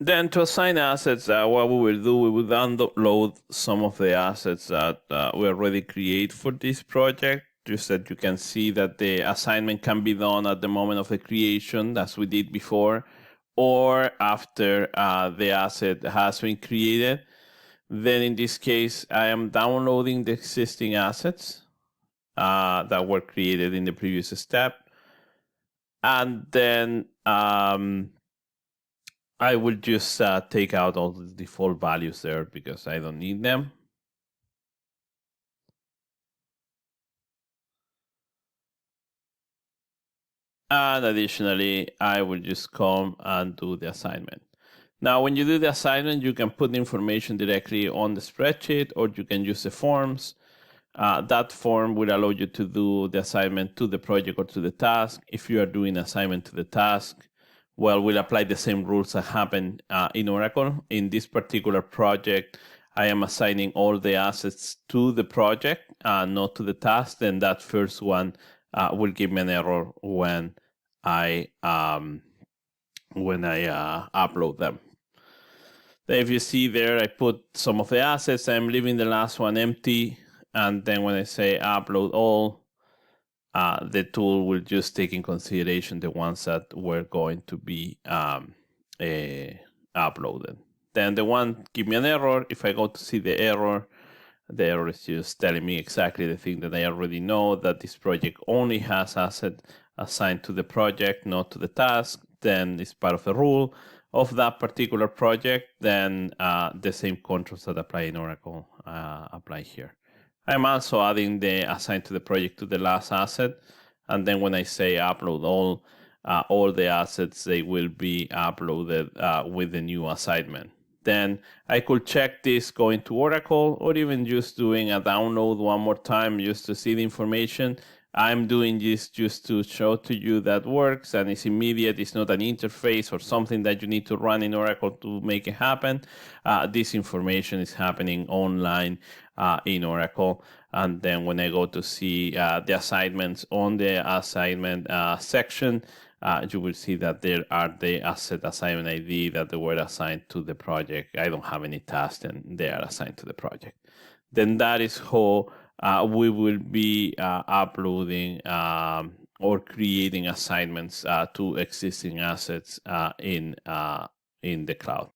Then to assign assets, what we will do, we will download some of the assets that we already create for this project, just that you can see that the assignment can be done at the moment of the creation, as we did before, or after the asset has been created. Then in this case, I am downloading the existing assets that were created in the previous step. And then I will just take out all the default values there because I don't need them. And additionally, I will just come and do the assignment. Now, when you do the assignment, you can put the information directly on the spreadsheet, or you can use the forms. That form will allow you to do the assignment to the project or to the task. If you are doing assignment to the task, well, we'll apply the same rules that happen in Oracle. In this particular project, I am assigning all the assets to the project, not to the task. Then that first one will give me an error when I upload them. Then if you see there, I put some of the assets. I'm leaving the last one empty. And then when I say upload all, the tool will just take in consideration the ones that were going to be uploaded. Then the one give me an error. If I go to see the error is just telling me exactly the thing that I already know, that this project only has asset assigned to the project, not to the task. Then it's part of the rule of that particular project. Then the same controls that apply in Oracle apply here. I'm also adding the assigned to the project to the last asset. And then when I say upload all the assets, they will be uploaded with the new assignment. Then I could check this going to Oracle, or even just doing a download one more time just to see the information. I'm doing this just to show to you that works and it's immediate. It's not an interface or something that you need to run in Oracle to make it happen. This information is happening online in Oracle. And then when I go to see the assignments on the assignment section, you will see that there are the asset assignment ID that they were assigned to the project. I don't have any tasks and they are assigned to the project. Then that is how we will be uploading or creating assignments to existing assets in the cloud.